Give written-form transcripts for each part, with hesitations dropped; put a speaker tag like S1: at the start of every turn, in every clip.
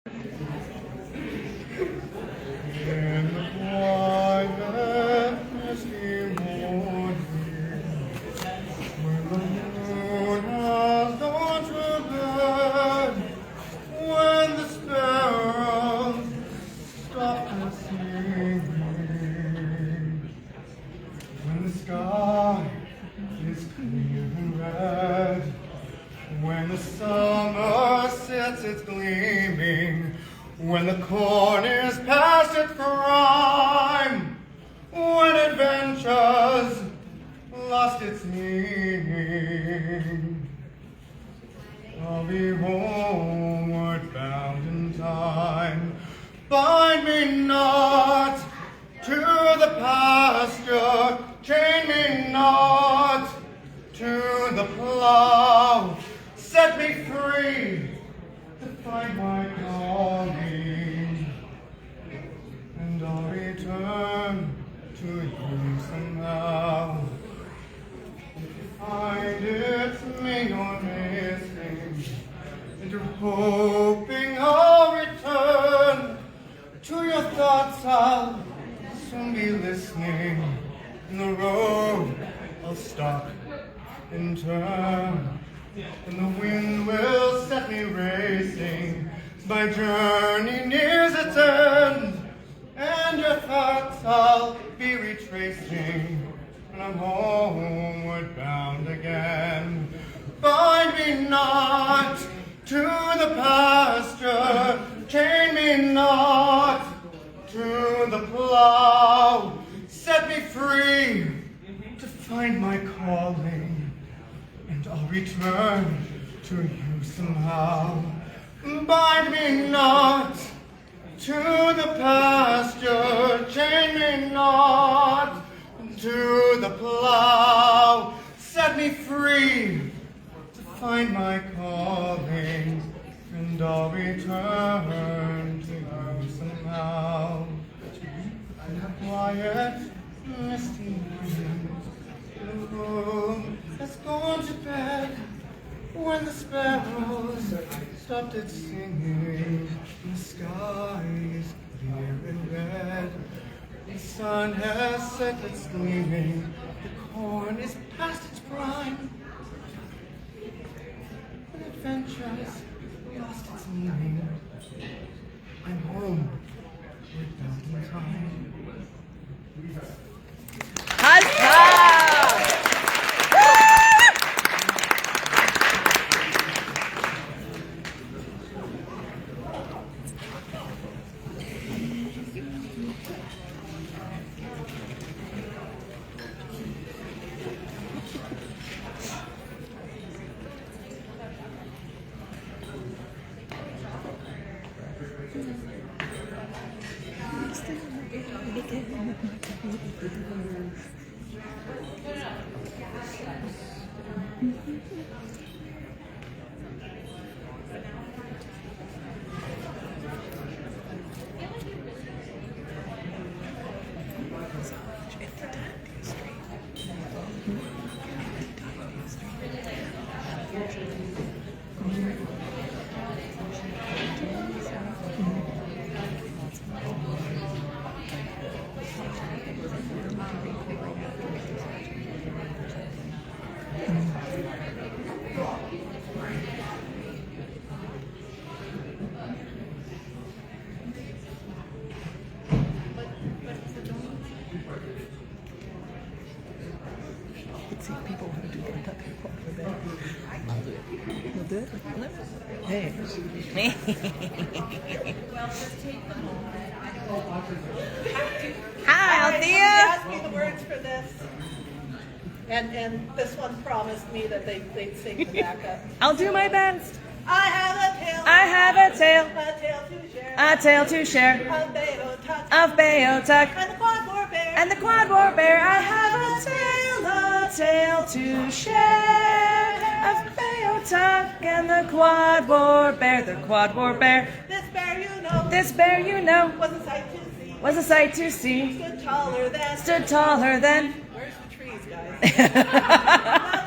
S1: In the quiet, misty morning, when the moon has gone to bed, when the sparrows stop to sing, when the sky is clear and red, when the summer sets its gleaming, when the corn is past its prime, when adventure's lost its meaning, I'll be homeward bound in time. Bind me not to the pasture, chain me not to the plow, set me free to find my calling, and I'll return to you somehow. If you find it's me you're missing, and you're hoping I'll return to your thoughts, I'll soon be listening. In the road I'll stop and turn, and the wind will set me racing. My journey nears its end, and your thoughts I'll be retracing, and I'm homeward bound again. Bind me not to the pasture, chain me not to the plow, set me free to find my calling, and I'll return to you somehow. Bind me not to the pasture, chain me not to the plow, set me free to find my calling, and I'll return to you somehow. In the quiet, misty morning, the room has gone to bed, when the sparrows stopped its singing, and the sky is clear and red, the sun has set its gleaming, the corn is past its prime, and adventure's lost its meaning. I'm home, we're bound in time.
S2: See, people want to do Kentucky Walk for bed. I'll do it. You'll do it? Hey.
S3: Hi, Althea. Asked me the words for this, and this one promised me that they'd sing the backup.
S2: I'll do my best.
S3: I have a tale.
S2: I have a tale.
S3: A tale to share.
S2: A tale to share.
S3: Of Beotuck.
S2: Of Beotuck.
S3: And the Quad War Bear.
S2: And the Quad War Bear. I have a tale to share. Of Beotuck and the Quad War Bear. The Quad War Bear.
S3: This bear you know.
S2: This bear you know.
S3: Was a sight to see.
S2: Was a sight to see.
S3: Stood taller than.
S2: Stood taller than.
S3: Where's the trees, guys? The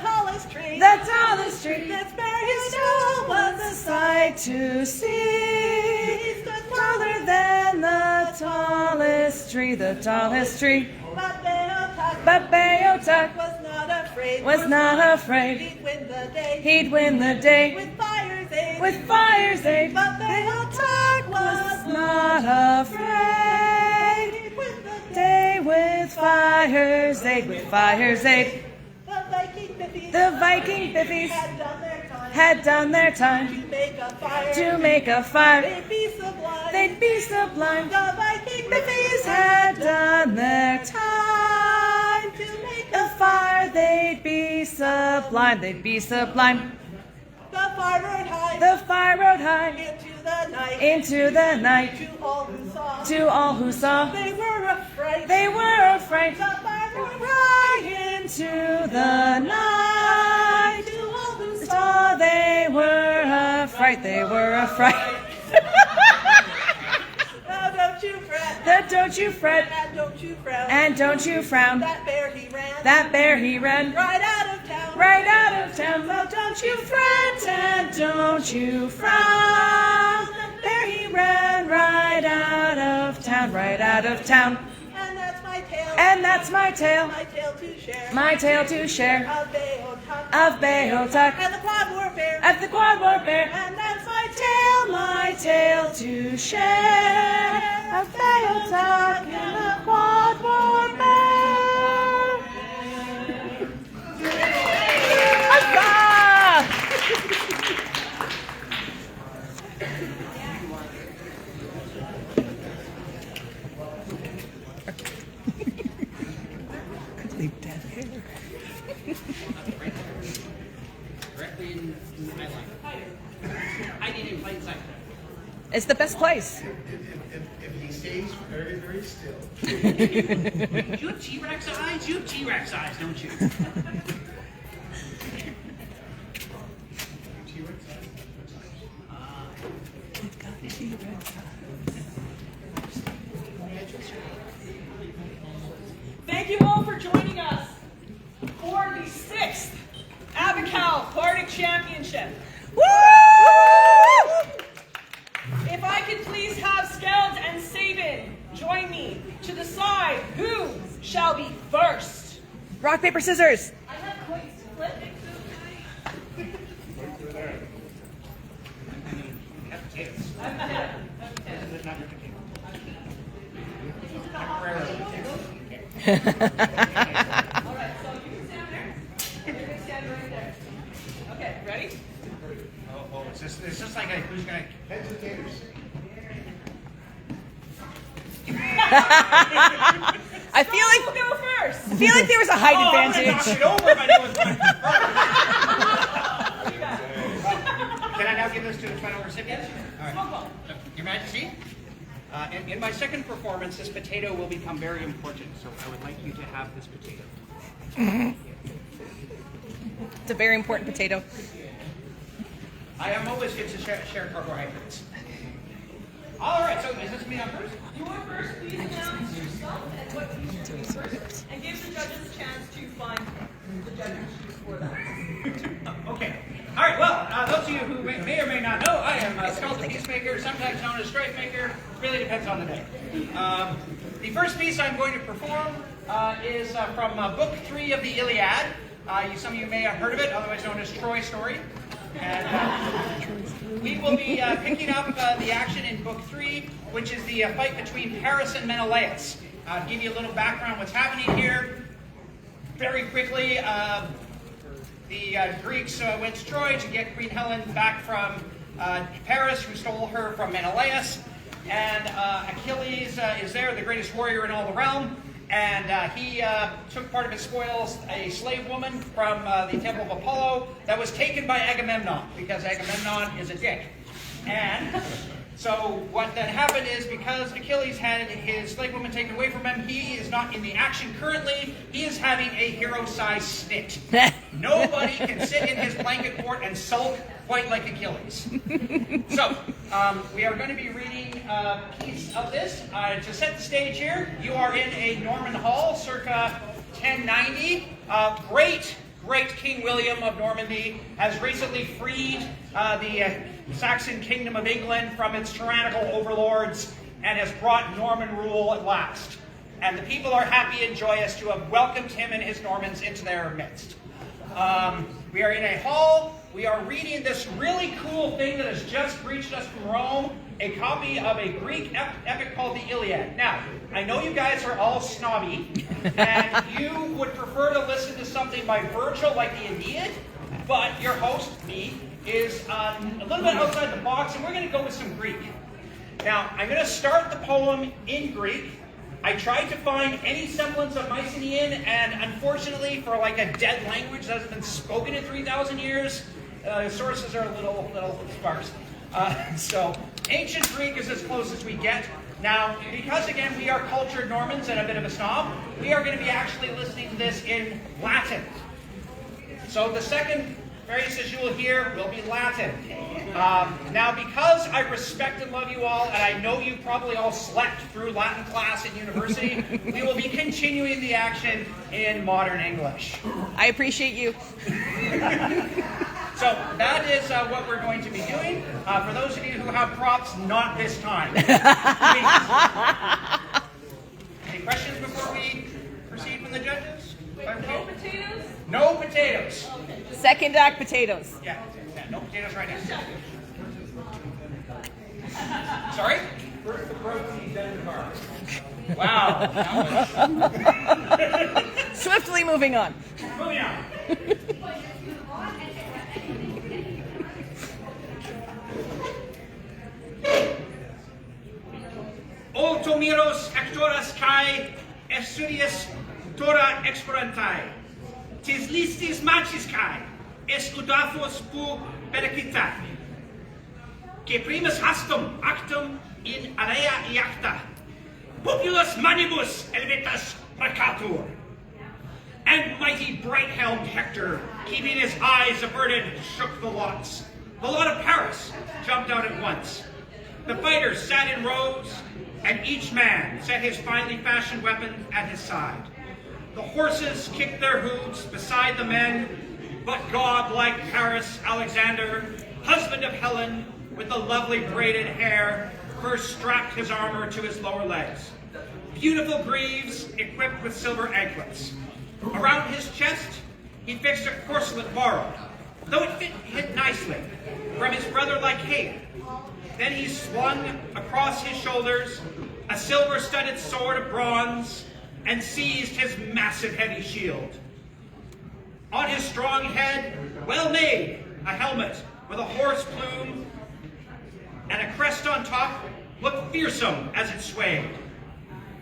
S3: tallest tree.
S2: The tallest tree.
S3: This bear you know was a sight
S2: to see. tree, the tallest tree.
S3: But
S2: Beothuk
S3: was not afraid.
S2: was not afraid.
S3: He'd win the day.
S2: He'd win the day
S3: With fire's aid.
S2: with fire's aid.
S3: But Beothuk
S2: Was not afraid.
S3: He'd win the
S2: Day with fire's aid, with fire's aid.
S3: The Viking Biffies.
S2: The Viking Biffies
S3: Had done their time.
S2: had done their time
S3: To make a fire.
S2: to make a fire.
S3: They'd be sublime.
S2: They'd be sublime.
S3: The Viking
S2: Biffies had done their time
S3: to make
S2: a fire. They'd be sublime. They'd be sublime.
S3: the fire rode high.
S2: The fire rode high
S3: Into the night.
S2: into the night.
S3: To all who saw.
S2: To all who saw,
S3: They were afraid.
S2: they were afraid.
S3: The fire rode
S2: Right into the night.
S3: To all who saw.
S2: Saw they were afraid. They were afraid.
S3: Now don't you fret.
S2: Then don't you fret
S3: And don't you frown.
S2: and don't you frown.
S3: That bear he ran.
S2: That bear he ran
S3: Right out of town.
S2: right out of town. So don't you fret and don't you frown. There he ran right out of town, right out of town.
S3: And that's my tale.
S2: And that's my tale,
S3: My tale to share.
S2: my tale to share
S3: Of Beothuk.
S2: of Beothuk
S3: And the Quad War Bear.
S2: at the Quad War Bear.
S3: And that's my
S2: My tale to share of Beothuk and the Quad War Bear. Huzzah! Leave dead hair.
S4: Directly in my line. Hiding in plain sight.
S2: It's the best place.
S1: If he stays very, very still.
S4: You have T-Rex eyes? You have T-Rex eyes, don't you?
S2: Thank you all for joining us for the 6th Avacal Bardic Championship. Woo! If I could please have Skeld and Sabin join me to decide who shall be first. Rock, paper, scissors. I have coins to flip.
S4: Have potatoes.
S2: I'm ahead.
S4: Not your potatoes.
S2: All right, so you can stand there. You can stand right there. Okay, ready?
S4: Oh, it's just like who's gonna
S1: Heads or taters?
S2: I feel like we'll go first. I feel like there was a height
S4: Oh, I'm gonna knock
S2: advantage.
S4: it over if I knew it was going first. Can I now give this to the final recipient? All right. Your Majesty, in my second performance, this potato will become very important, so I would like you to have this potato.
S2: It's a very important potato.
S4: I am always good to share carbohydrates. All right, so is this me on first?
S2: You are first. Please announce yourself and what you do first, and give the judges a chance to find the judges for that.
S4: Okay. All right, well, those of you who may or may not know, I am Skull the Peacemaker, sometimes known as Strife Maker. Really depends on the day. The first piece I'm going to perform is from Book 3 of the Iliad. Some of you may have heard of it, otherwise known as Troy's Story. And we will be picking up the action in Book 3, which is the fight between Paris and Menelaus. To give you a little background what's happening here, very quickly, the Greeks went to Troy to get Queen Helen back from Paris, who stole her from Menelaus. And Achilles is there, the greatest warrior in all the realm. And he took part of his spoils, a slave woman from the Temple of Apollo that was taken by Agamemnon, because Agamemnon is a dick. And so what then happened is, because Achilles had his slave woman taken away from him, he is not in the action currently. He is having a hero-sized stint. Nobody can sit in his blanket fort and sulk quite like Achilles. So, we are going to be reading a piece of this. To set the stage here, you are in a Norman hall circa 1090. Great King William of Normandy has recently freed the Saxon Kingdom of England from its tyrannical overlords and has brought Norman rule at last. and the people are happy and joyous to have welcomed him and his Normans into their midst. We are in a hall. We are reading this really cool thing that has just reached us from Rome, a copy of a Greek epic called the Iliad. Now, I know you guys are all snobby, and you would prefer to listen to something by Virgil like the Aeneid, but your host, me, is a little bit outside the box, and we're going to go with some Greek. Now, I'm going to start the poem in Greek. I tried to find any semblance of Mycenaean, and unfortunately, for like a dead language that hasn't been spoken in 3,000 years, sources are a little sparse. So, ancient Greek is as close as we get. Now, because again, we are cultured Normans and a bit of a snob, we are going to be actually listening to this in Latin. So the second phrases you will hear will be Latin. Now, because I respect and love you all, and I know you probably all slept through Latin class at university, we will be continuing the action in modern English.
S2: I appreciate you.
S4: So that is what we're going to be doing. For those of you who have props, not this time. Any questions before we proceed from the judges?
S2: No potatoes?
S4: No potatoes.
S2: Second act potatoes.
S4: Yeah, no potatoes right now. Sorry?
S1: First the protein, then the carbs.
S4: Wow. That was...
S2: Swiftly moving on.
S4: Moving on. O tomiros actoras kai estudias tora explorantai. Tis listis manchis kai es udafos pu pericitai. Que primus hastum actum in area iacta. Populus manibus helvetas precatur. And mighty bright-helmed Hector, keeping his eyes averted, shook the lots. The lot of Paris jumped out at once. The fighters sat in rows, and each man set his finely fashioned weapon at his side. The horses kicked their hooves beside the men, but god-like Paris Alexander, husband of Helen, with the lovely braided hair, first strapped his armor to his lower legs. Beautiful greaves equipped with silver anklets. Around his chest, he fixed a corselet borrowed, though it fit nicely, from his brother Lycaon. Then he slung across his shoulders a silver-studded sword of bronze and seized his massive heavy shield. On his strong head, well made, a helmet with a horse plume and a crest on top looked fearsome as it swayed.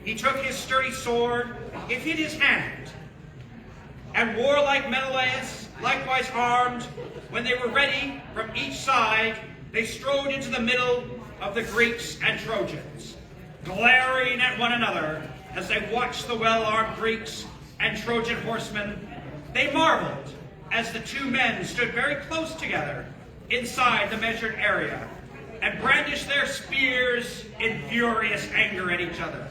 S4: He took his sturdy sword, it hit his hand, and warlike Menelaus, likewise armed, when they were ready from each side, they strode into the middle of the Greeks and Trojans, glaring at one another as they watched the well-armed Greeks and Trojan horsemen. They marveled as the two men stood very close together inside the measured area and brandished their spears in furious anger at each other.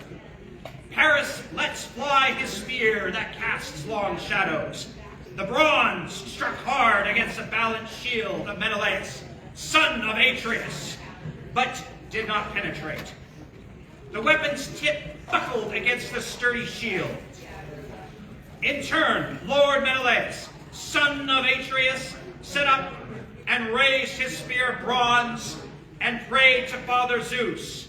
S4: Paris lets fly his spear that casts long shadows. The bronze struck hard against the balanced shield of Menelaus, son of Atreus, but did not penetrate. The weapon's tip buckled against the sturdy shield. In turn, Lord Menelaus, son of Atreus, set up and raised his spear of bronze and prayed to Father Zeus.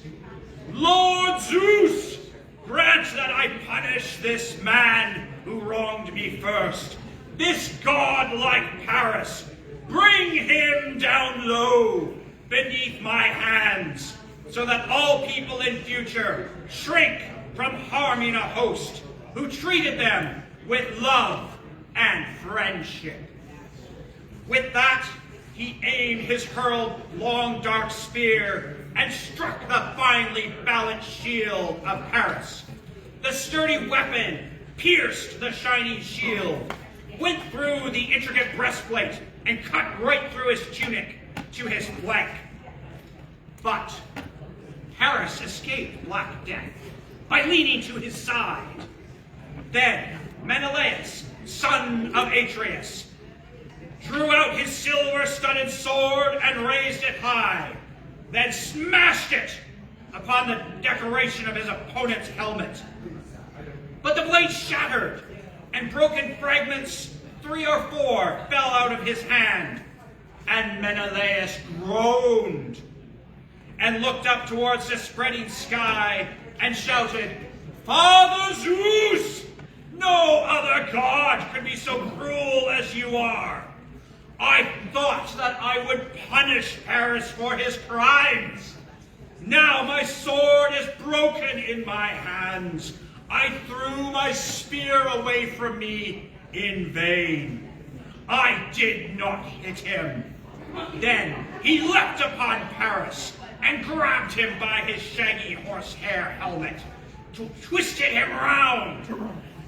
S4: Lord Zeus, grant that I punish this man who wronged me first, this godlike Paris. Bring him down low beneath my hands, so that all people in future shrink from harming a host who treated them with love and friendship. With that, he aimed his hurled long dark spear and struck the finely balanced shield of Paris. The sturdy weapon pierced the shining shield, went through the intricate breastplate, and cut right through his tunic to his flank. But Paris escaped black death by leaning to his side. Then Menelaus, son of Atreus, drew out his silver-studded sword and raised it high, then smashed it upon the decoration of his opponent's helmet. But the blade shattered, and broken fragments, 3 or 4, fell out of his hand. And Menelaus groaned and looked up towards the spreading sky and shouted, "Father Zeus, no other god could be so cruel as you are. I thought that I would punish Paris for his crimes. Now my sword is broken in my hands. I threw my spear away from me in vain. I did not hit him." Then he leapt upon Paris and grabbed him by his shaggy horsehair helmet, twisted him round,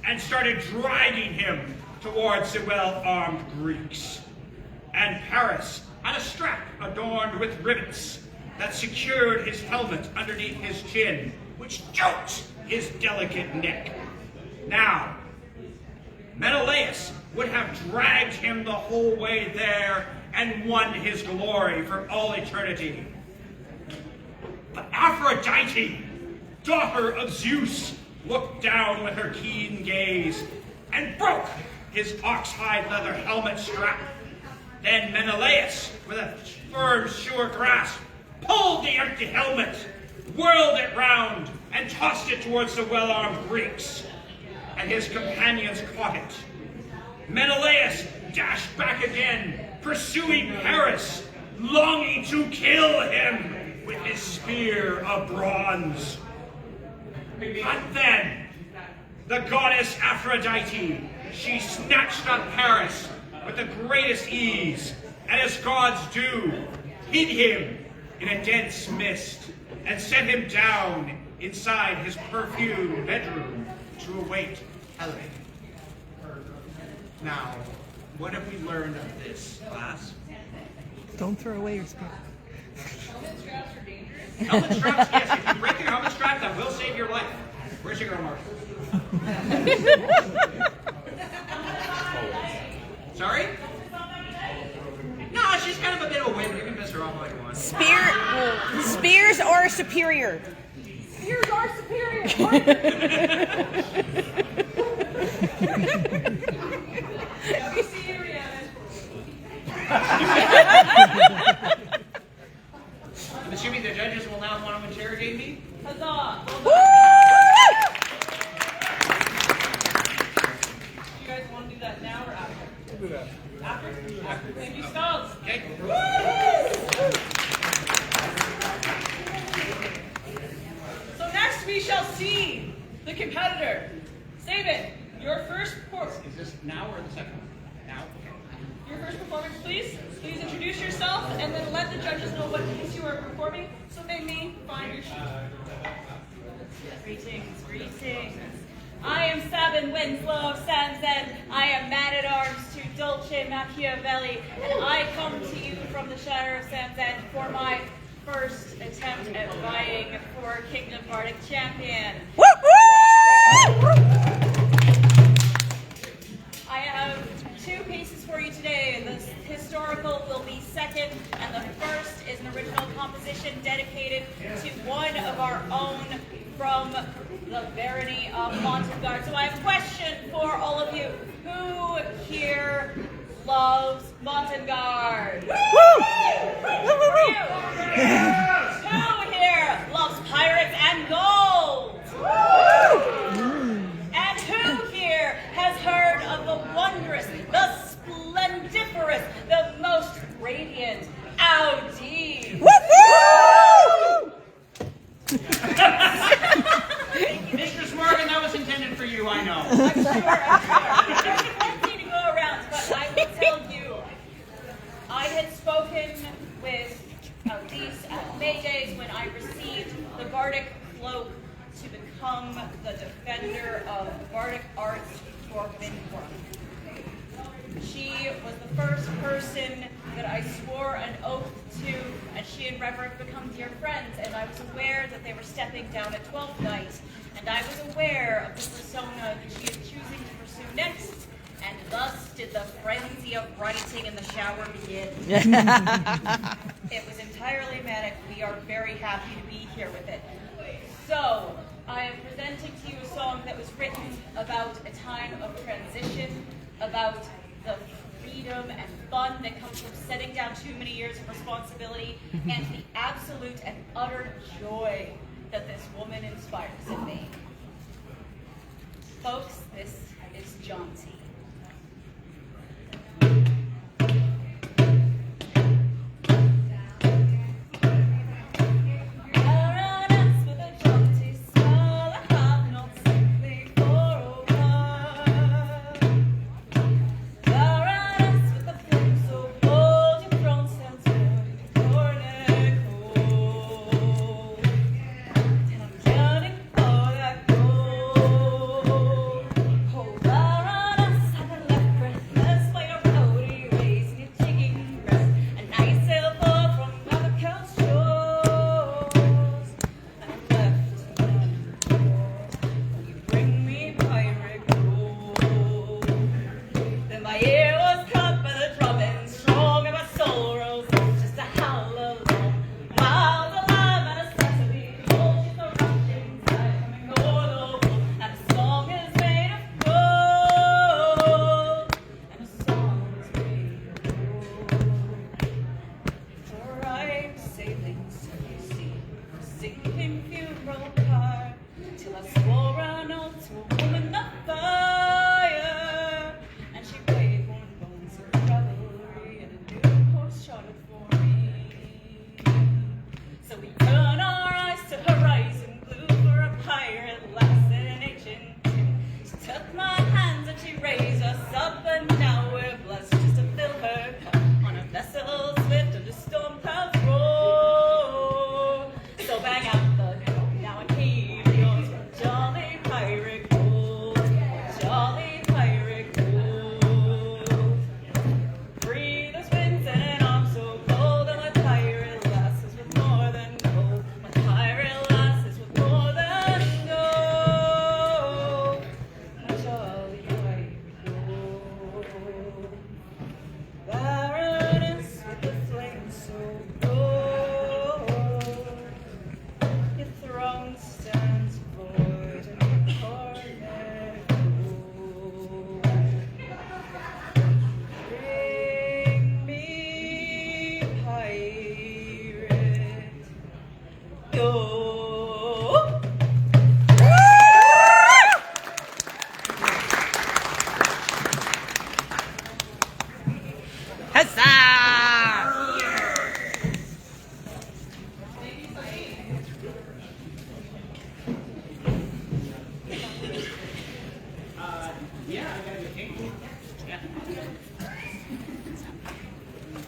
S4: and started dragging him towards the well-armed Greeks. And Paris had a strap adorned with rivets that secured his helmet underneath his chin, which choked his delicate neck. Now, Menelaus would have dragged him the whole way there and won his glory for all eternity. But Aphrodite, daughter of Zeus, looked down with her keen gaze and broke his ox-hide leather helmet strap. Then Menelaus, with a firm, sure grasp, pulled the empty helmet, whirled it round, and tossed it towards the well-armed Greeks. And his companions caught it. Menelaus dashed back again, pursuing Paris, longing to kill him with his spear of bronze. But then, the goddess Aphrodite, she snatched up Paris with the greatest ease, and as gods do, hid him in a dense mist, and set him down inside his perfumed bedroom to await Helen. Now, what have we learned of this, class?
S1: Don't throw away your spear.
S4: Helmet straps, yes, if you break your helmet strap, that will save your life. Where's your girl, Marshall? Sorry? No, she's kind of a bit of a wimp. You can piss her off all you want.
S2: Spears are superior. Spears are superior.
S4: I'm assuming the judges will now want to interrogate me.
S2: Huzzah! Do you guys want to do that now or after?
S1: We'll do that.
S2: After? After. Thank you, Skulls.
S4: Okay.
S2: So next we shall see the competitor. Sabin, your first performance.
S4: Is this now or the second one? Now? Okay.
S2: Your first performance, please. Please introduce yourself and then let the judges know what piece you are performing so they may find your sheet. Greetings, greetings. I am Sabin Winslow of Sanzen. I am man-at-arms to Dulce Machiavelli, and I come to you from the Shire of Sanzen for my first attempt at vying for Kingdom Bardic Champion. I have 2 pieces for you today. The historical will be second, and the first is an original composition dedicated to one of our own from the barony of Montengard. So I have a question for all of you. Who here loves Montengard? Woo! Who here loves pirates and gold? And who here has heard of the wondrous, the splendiferous, the most radiant Audi?
S4: Mistress Morgan, that was intended for you, I know.
S2: I'm sure. There's plenty to go around, but I will tell you, I had spoken with Elise at May Days when I received the Bardic cloak to become the defender of Bardic arts for Vincorp. She was the first person that I swore an oath to, and she and Reverend become dear friends, and I was aware that they were stepping down at 12th night, and I was aware of the persona that she is choosing to pursue next, and thus did the frenzy of writing in the shower begin. It was entirely manic. We are very happy to be here with it. So, I am presenting to you a song that was written time of transition, about the freedom and fun that comes from setting down too many years of responsibility, and the absolute and utter joy that this woman inspires in me. Folks, this is Jaunty.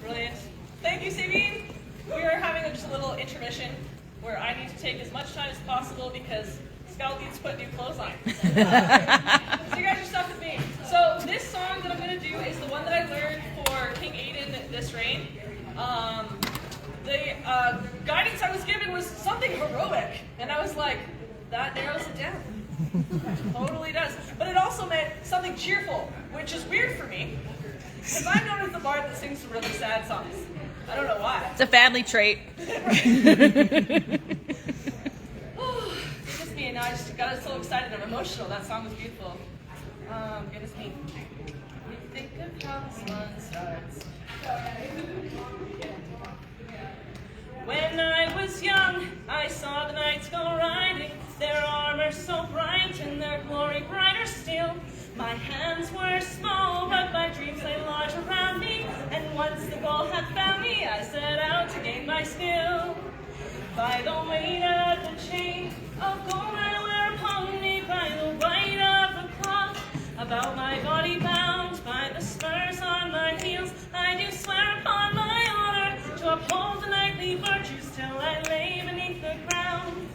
S5: Brilliant. Thank you, Sabine. We are having just a little intermission where I need to take as much time as possible because Scout needs to put new clothes on. So you guys are stuck with me. So this song that I'm going to do is the one that I learned for King Aiden this reign. The guidance I was given was something heroic, and I was like, that narrows it down. Totally does. But it also meant something cheerful, which is weird for me, because I'm known as the bard that sings some really sad songs. I don't know why.
S6: It's a family trait.
S5: It's just me, and I just got so excited. I'm emotional. That song was beautiful. Goodness me. We think of how this one starts. When I was young, I saw the knights go riding, their armor so bright and their glory brighter still. My hands were small, but my dreams lay large around me, and once the goal had found me, I set out to gain my skill. By the weight of the chain of gold I wear upon me, by the white of the cloth about my body bound, by the spurs on my heels, I do swear upon my honor to uphold the knightly virtues till I lay beneath the ground.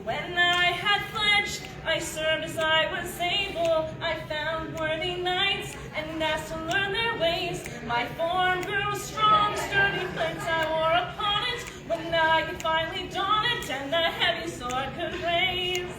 S5: When I had pledged, I served as I was able. I found worthy knights and asked to learn their ways. My form grew strong, sturdy plates I wore upon it, when I could finally don it and the heavy sword could raise.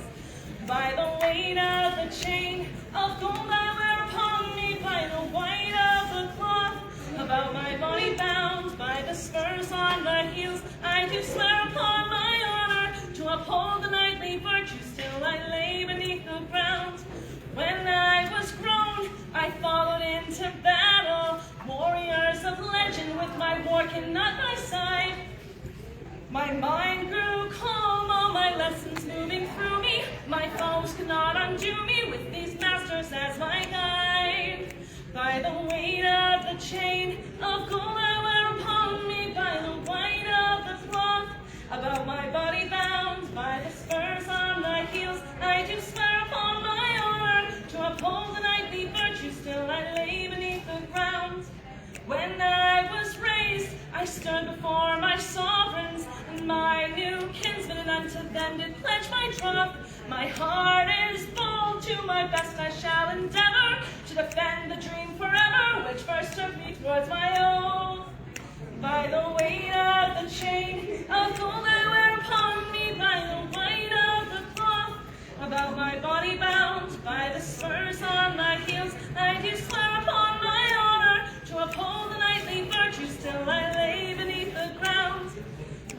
S5: By the weight of the chain of gold I wear upon me, by the white of the cloth about my body bound, by the spurs on my heels, I do swear upon my honor to uphold the knightly virtues till I lay beneath the ground. When I I followed into battle, warriors of legend with my war-kin at my side. My mind grew calm, all my lessons moving through me. My foes could not undo me with these masters as my guide. By the weight of the chain of gold I wear upon me, by the white of the cloth about my body bound, by the spurs on my heels, I do swear upon my honor to uphold the knightly virtue. Still I lay beneath the ground. When I was raised, I stood before my sovereigns and my new kinsmen, and unto them did pledge my troth. My heart is bold, to my best I shall endeavor to defend the dream forever, which first took me towards my own. By the weight of the chain of gold I wear upon me, by the white of the cloth about my body bound, by the spurs on my heels, I do swear upon my honor to uphold the knightly virtue. Still I lay beneath the ground.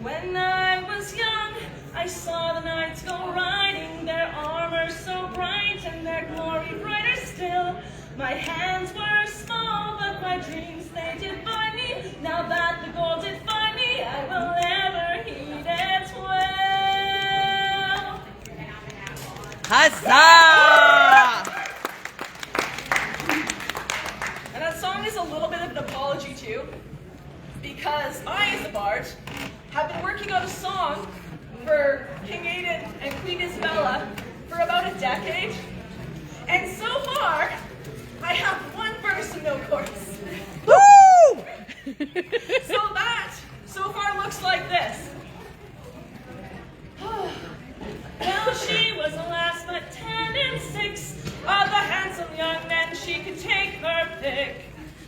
S5: When I was young, I saw the knights go riding, their armor so bright and their glory brighter still. My hands were small, but my dreams they did bind me. Now that the gold did find me, I will ever heed its well.
S6: Huzzah!
S5: And that song is a little bit of an apology too, because I, as a bard, have been working on a song for King Aidan and Queen Isabella for about a decade. And so far, I have one verse and no chorus.
S6: Woo!
S5: So that, so far, looks like this. Well, she was a lass but 10 and 6. Of the handsome young men she could take her pick.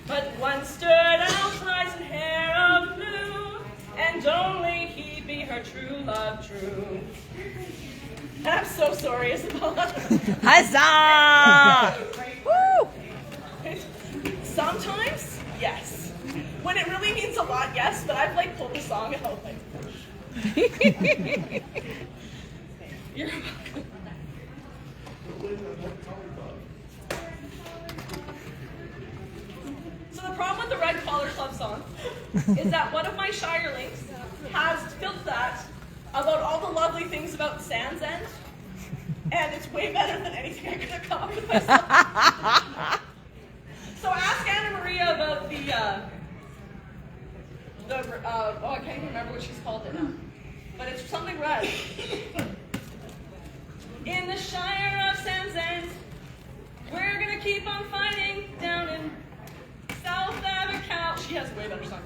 S5: But one stood out, eyes and hair of blue, and only he'd be her true love true. And I'm so sorry, Isabella.
S6: Huzzah! Woo!
S5: Sometimes, yes. When it really means a lot, yes, but I've like pulled the song out like. You're welcome. So the problem with the Red Collar Club song is that one of my shirelings has filth that about all the lovely things about Sands End, and it's way better than anything I could have come up with myself. So ask Anna Maria about I can't even remember what she's called it now, but it's something red. In the Shire of Sands End, we're gonna keep on fighting down in South Avacal. She has a way better song.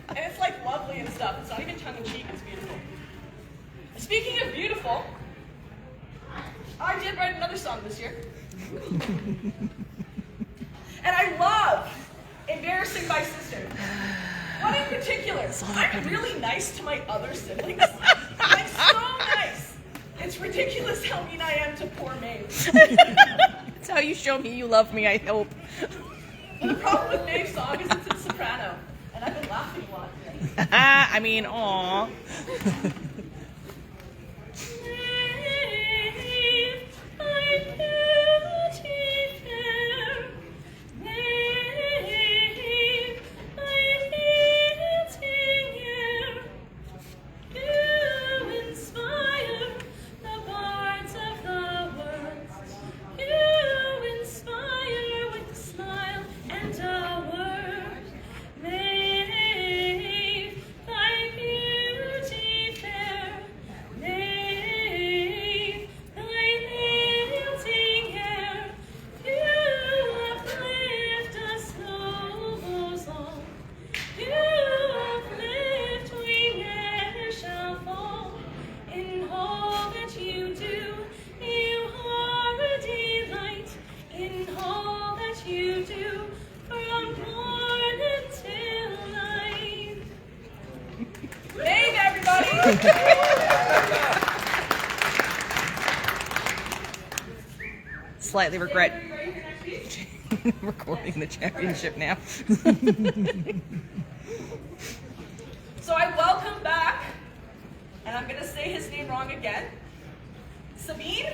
S5: And it's like lovely and stuff. It's not even tongue-in-cheek, it's beautiful. Speaking of beautiful, I did write another song this year. And I love embarrassing my sister. One in particular, I'm really nice to my other siblings. Like, so nice. It's ridiculous how mean I am to poor Maeve.
S6: That's how you show me you love me, I hope.
S5: But the problem with Maeve's song is it's in soprano, and I've been laughing a lot today.
S6: I mean, aw. Slightly regret recording the championship now.
S5: So I welcome back, and I'm going to say his name wrong again, Sabine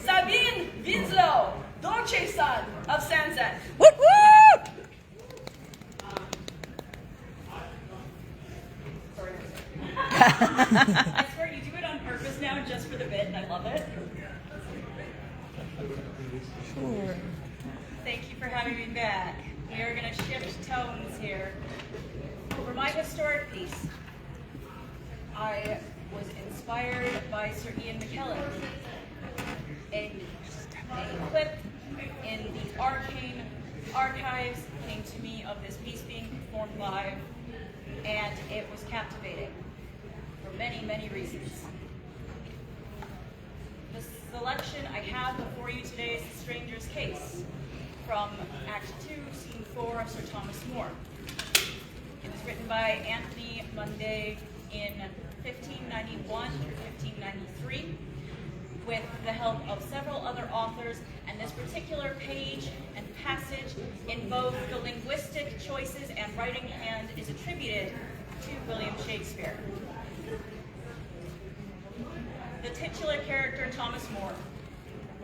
S5: Sabine Winslow, Dolce-san of Sansan.
S6: Whoop whoop!
S2: I swear you do it on purpose now just for the bit, and I love it.
S6: Sure.
S2: Thank you for having me back. We are going to shift tones here. For my historic piece, I was inspired by Sir Ian McKellen. A clip in the Arcane archives came to me of this piece being performed live, and it was captivating for many, many reasons. The selection I have before you today is The Stranger's Case from Act 2, Scene 4 of Sir Thomas More. It was written by Anthony Munday in 1591 through 1593 with the help of several other authors, and this particular page and passage in both the linguistic choices and writing hand is attributed to William Shakespeare. The titular character, Thomas More,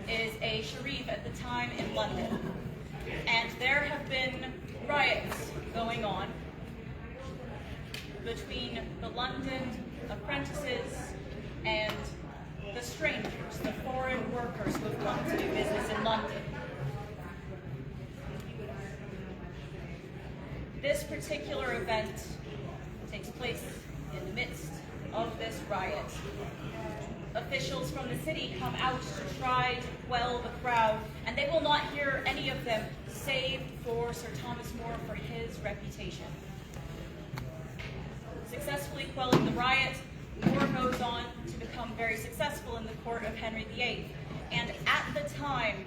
S2: is a sharif at the time in London, and there have been riots going on between the London apprentices and the strangers, the foreign workers who have come to do business in London. This particular event takes place in the midst of this riot. Officials from the city come out to try to quell the crowd, and they will not hear any of them save for Sir Thomas More for his reputation. Successfully quelling the riot, More goes on to become very successful in the court of Henry VIII. And at the time,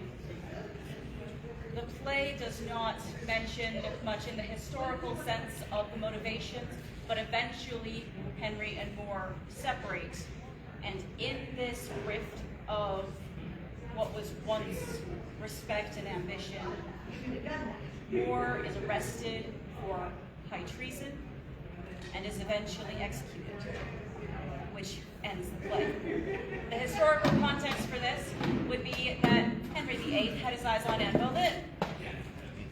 S2: the play does not mention much in the historical sense of the motivations, but eventually Henry and More separate. And in this rift of what was once respect and ambition, More is arrested for high treason and is eventually executed, which ends the play. The historical context for this would be that Henry VIII had his eyes on Anne Boleyn,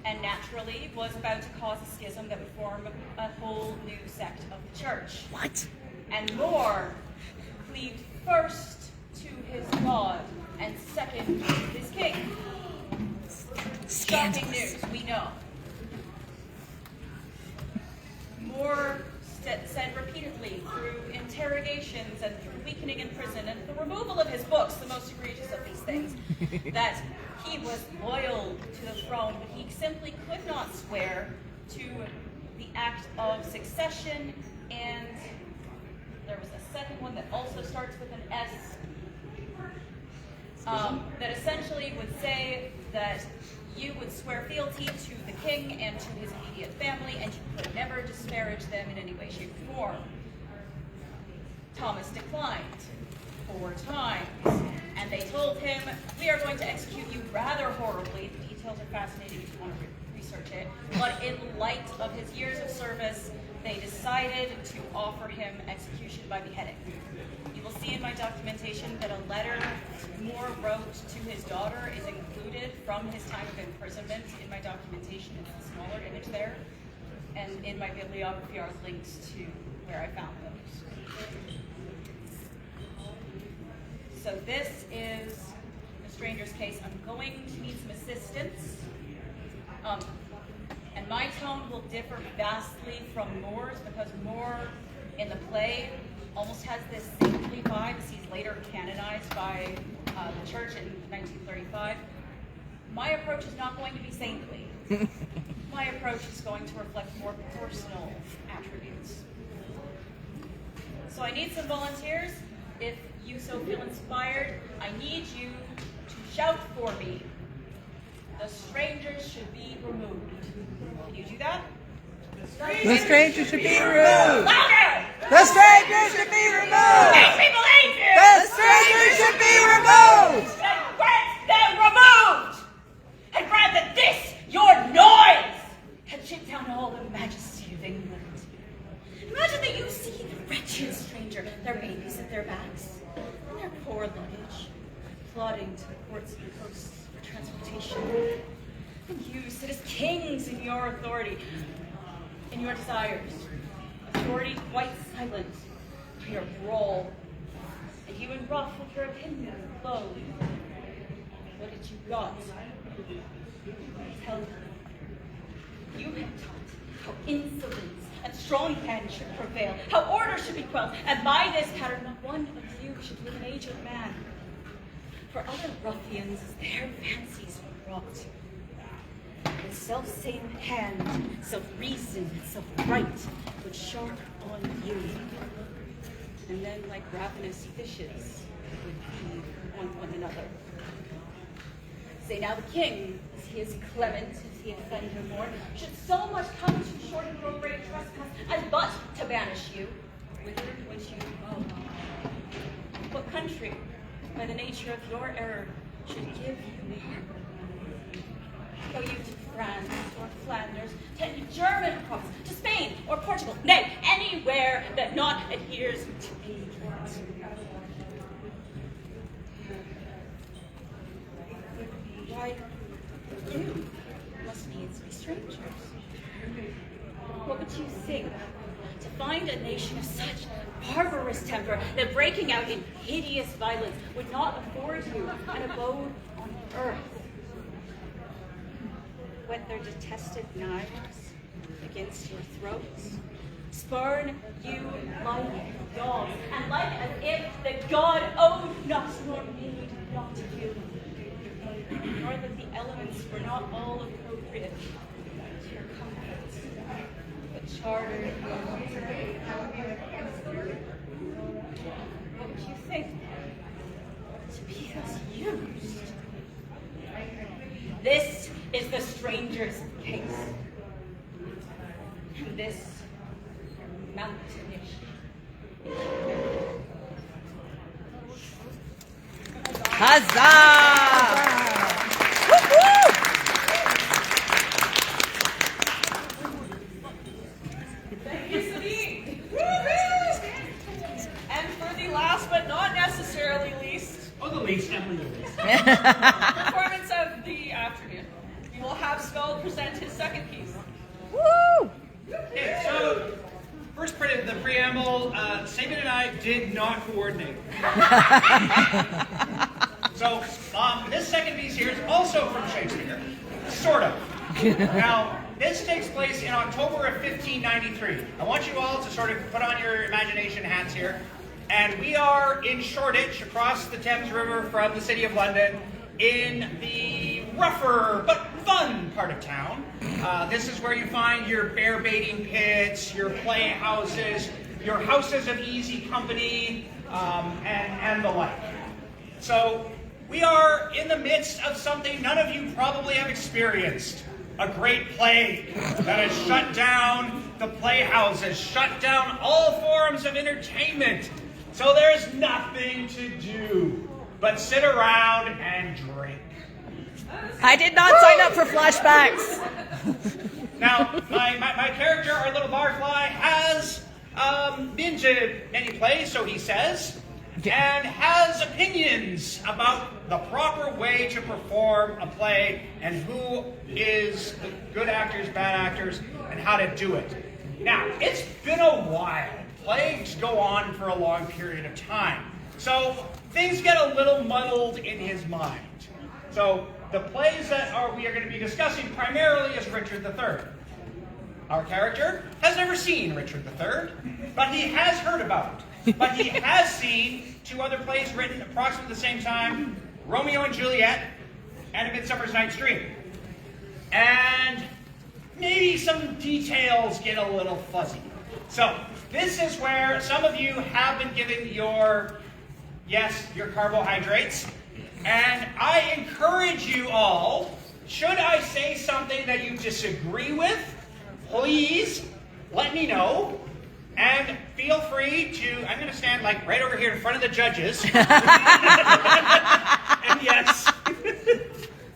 S2: and naturally was about to cause a schism that would form a whole new sect of the church.
S6: What?
S2: And More cleaved first to his God and second to his king. Shocking news, we know. More said repeatedly through interrogations and through weakening in prison and the removal of his books, the most egregious of these things, that he was loyal to the throne, but he simply could not swear to the act of succession, and there was a second one that also starts with an S, that essentially would say that you would swear fealty to the king and to his immediate family, and you could never disparage them in any way, shape, or form. Thomas declined 4 times, and they told him, we are going to execute you rather horribly. The details are fascinating if you want to research it. But in light of his years of service, they decided to offer him execution by beheading. You will see in my documentation that a letter More wrote to his daughter is included from his time of imprisonment in my documentation. It's a smaller image there. And in my bibliography are links to where I found those. So this is The Stranger's Case. I'm going to need some assistance. And my tone will differ vastly from Moore's, because Moore in the play almost has this saintly vibe, as he's later canonized by the church in 1935. My approach is not going to be saintly. My approach is going to reflect more personal attributes. So I need some volunteers. If you so feel inspired, I need you to shout for me, "The strangers should be removed." Can you do that?
S6: The stranger should be removed.
S2: Louder!
S6: The stranger should be removed.
S2: Angry believe you!
S6: The stranger should be removed.
S2: And grant them removed! And grant that this, your noise, had shut down all the majesty of England. Imagine that you see the wretched stranger, their babies at their backs, and their poor luggage, plodding to the ports and coasts for transportation. And you sit as kings in your authority, in your desires. Authority quite silent to your brawl. And you in wrath with your opinion low. What did you got? Tell me. You have taught how insolence and strong hand should prevail, how order should be quelled, and by this pattern not one of you should live an aged man. For other ruffians as their fancies were wrought. The self-same hand, self-reason, self-right would shark on you. And then like ravenous fishes would feed on one another. Say now the king, as he is clement, as he offend no more, should so much come too short of your great trespass, as but to banish you, whither would you go? What country, by the nature of your error, should give you me? Go you to France or Flanders, to any German province, to Spain or Portugal, nay, anywhere that not adheres to England. Why, you must needs be strangers. What would you think to find a nation of such barbarous temper that breaking out in hideous violence would not afford you an abode on earth? Whet their detested knives against your throats? Spurn you like dogs, and like as if the God owed not nor need not you, nor that the elements were not all appropriate to your comforts, but chartered. What would you think to be thus used? This is the stranger's case. And this mountainish.
S6: Huzzah!
S5: Thank you, Sabine. And for the last but not necessarily least,
S4: Oh, the least, definitely the least.
S5: performance of the afternoon, we will have Skull present his second piece.
S6: Woo!
S4: Okay, so first part of the preamble, Saban and I did not coordinate. So this second piece here is also from Shakespeare, sort of. Now, this takes place in October of 1593. I want you all to sort of put on your imagination hats here. And we are in Shoreditch, across the Thames River from the City of London, in the rougher but fun part of town. This is where you find your bear baiting pits, your playhouses, your houses of easy company, and the like. So we are in the midst of something none of you probably have experienced. A great plague that has shut down the playhouses, shut down all forms of entertainment. So there's nothing to do but sit around and drink.
S6: I did not sign up for flashbacks.
S4: Now, my character, our little barfly, has been to many plays, so he says, and has opinions about the proper way to perform a play and who is the good actors, bad actors, and how to do it. Now, it's been a while. Plays go on for a long period of time. So things get a little muddled in his mind. So the plays that we are going to be discussing primarily is Richard III. Our character has never seen Richard III, but he has heard about it. But he has seen two other plays written approximately the same time, Romeo and Juliet and A Midsummer's Night's Dream. And maybe some details get a little fuzzy. So this is where some of you have been given your carbohydrates. And I encourage you all, should I say something that you disagree with, please let me know. And feel free to, I'm going to stand like right over here in front of the judges. And yes,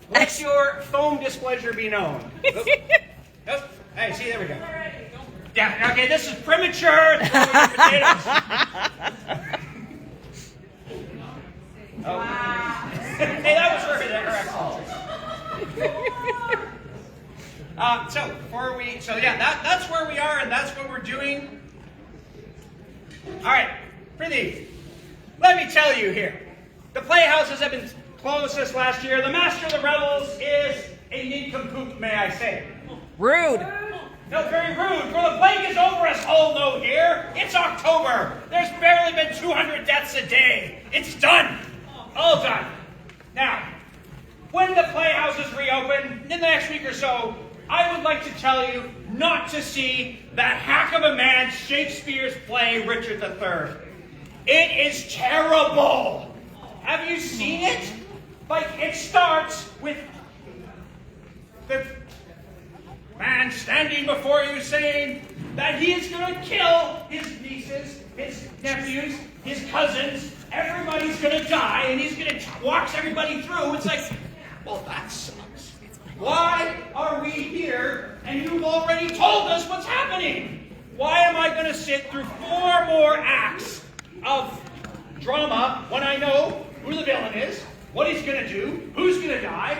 S4: let your foam displeasure be known. Oop. Nope. Hey, see, there we go. Yeah, okay, this is premature. Throw your potatoes. That's where we are, and that's what we're doing. All right, Prithee, let me tell you here. The playhouses have been closed this last year. The master of the revels is a nincompoop, may I say.
S6: Rude.
S4: No, very rude. For the plague is over, as all know here. It's October. There's barely been 200 deaths a day. It's done. All done. Now, when the playhouses reopen in the next week or so, I would like to tell you not to see that hack of a man, Shakespeare's play, Richard III. It is terrible. Have you seen it? Like, it starts with the man standing before you saying that he is going to kill his nieces, his nephews, his cousins. Everybody's going to die, and he's going to walks everybody through. It's like, well, that sucks. Why are we here, and you've already told us what's happening? Why am I going to sit through 4 more acts of drama when I know who the villain is, what he's going to do, who's going to die?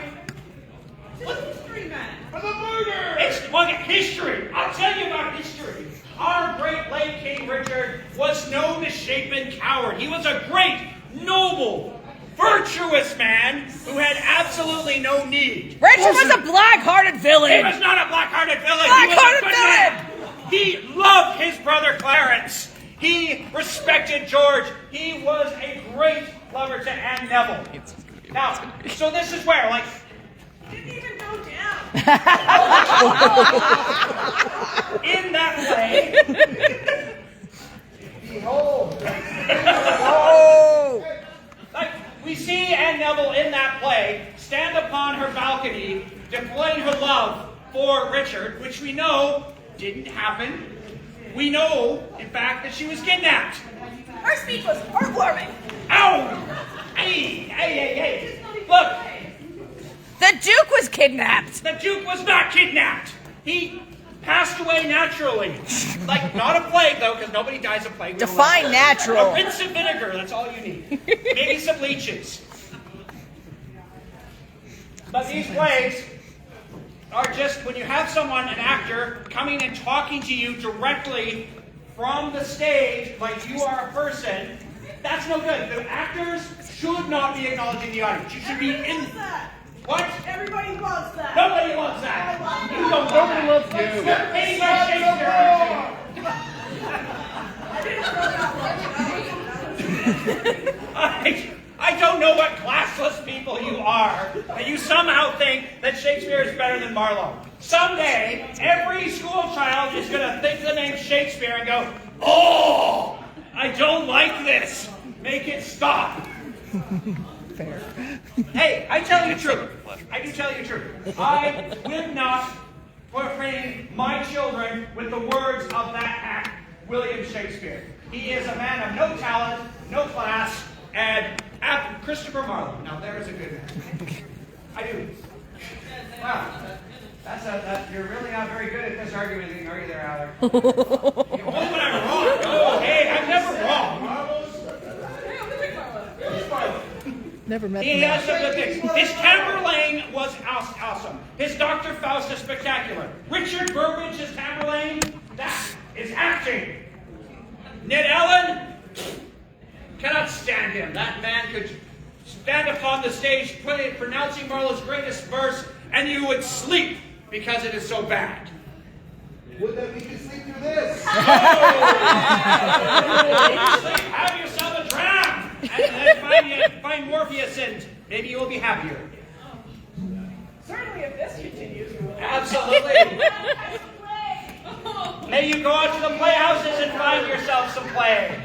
S3: It's history, man.
S4: For the murder! It's history. I'll tell you about history. Our great late King Richard was no misshapen coward. He was a great, noble, virtuous man who had absolutely no need.
S6: Richard was a black-hearted villain.
S4: He was not a black-hearted villain.
S6: Black-hearted
S4: villain. He loved his brother Clarence. He respected George. He was a great lover to Anne Neville. Now, so this is where, like,
S3: Didn't even go down.
S4: in that play,
S1: Behold!
S6: Oh!
S4: like, we see Anne Neville in that play stand upon her balcony, displaying her love for Richard, which we know didn't happen. We know, in fact, that she was kidnapped.
S5: Her speech was heartwarming.
S4: Ow! Hey! Look,
S6: The Duke was kidnapped.
S4: the Duke was not kidnapped. He passed away naturally. Like, not a plague, though, because nobody dies of plague. We don't
S6: Define
S4: know. A
S6: natural.
S4: rinse of vinegar, that's all you need. Maybe some leeches. But these plays are just when you have someone, an actor, coming and talking to you directly from the stage like you are a person, that's no good. The actors should not be acknowledging the audience. You should be in... What?
S3: Everybody loves that.
S4: Nobody loves that. You don't love
S1: Nobody
S4: that.
S1: loves you.
S4: You're hating my Shakespeare. I don't know what classless people you are, that you somehow think that Shakespeare is better than Marlowe. Someday, every school child is going to think the name Shakespeare and go, oh, I don't like this. Make it stop.
S6: Fair.
S4: Hey, I tell you the truth. I do tell you the truth. I would not portray my children with the words of that hack, William Shakespeare. He is a man of no talent, no class, and Christopher Marlowe. Now there is a good man. I do. Wow. You're really not very good at this argument, are you there, Alec? Only when I'm wrong. Oh, hey, I'm never wrong.
S6: Never met
S4: He
S6: him.
S4: has some good things. His Tamburlaine was awesome. His Dr. Faust is spectacular. Richard Burbage's Tamburlaine, that is acting. Ned Allen, cannot stand him. That man could stand upon the stage pronouncing Marlowe's greatest verse, and you would sleep because it is so bad.
S1: Would that we could sleep through this?
S4: Have yourself a dram, and find Morpheus, and maybe you will be happier.
S3: Certainly, if this continues, we will.
S4: Absolutely. May you go out to the playhouses and find yourself some play.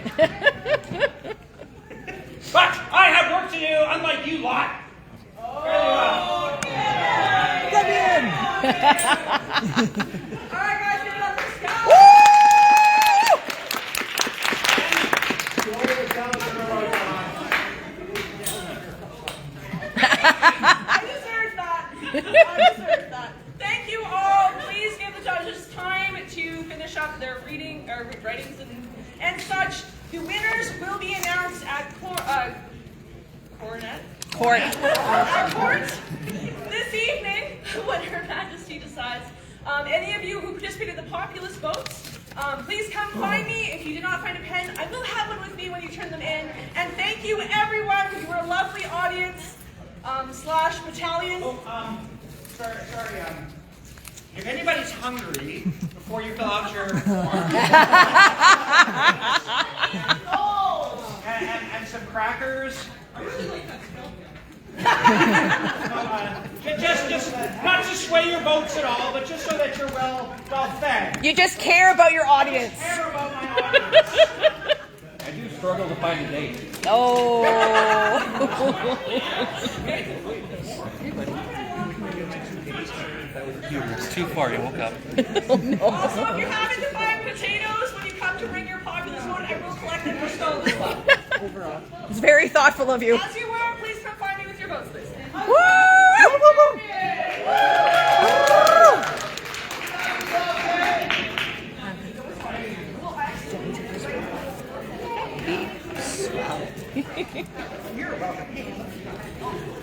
S4: But I have work to do, unlike you lot.
S6: Let me in.
S3: All right, guys, get it up. Let's go. I deserve that.
S5: Thank you all. Please give the judges time to finish up their reading or writings and such. The winners will be announced at court this evening when Her Majesty decides Any of you who participated in the populist votes, please come find me. If you did not find a pen, I will have one with me when you turn them in. And thank you, everyone. You were a lovely audience slash battalion.
S4: Sorry. If anybody's hungry, before you fill out your form, and some crackers. Just not to sway your votes at all, but just so that you're well fed.
S6: You just care about your audience.
S4: Care about my audience.
S7: I do struggle to find a date.
S6: Oh.
S7: It's too far, you woke up.
S5: Also, if you're having to find potatoes when you come to bring your populist vote, I will collect them for stone as well.
S6: It's very thoughtful of you.
S5: As you were, please come find me with your votes, please.
S6: Woo!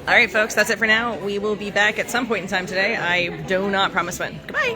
S6: All right, folks, that's it for now. We will be back at some point in time today. I do not promise when. Goodbye.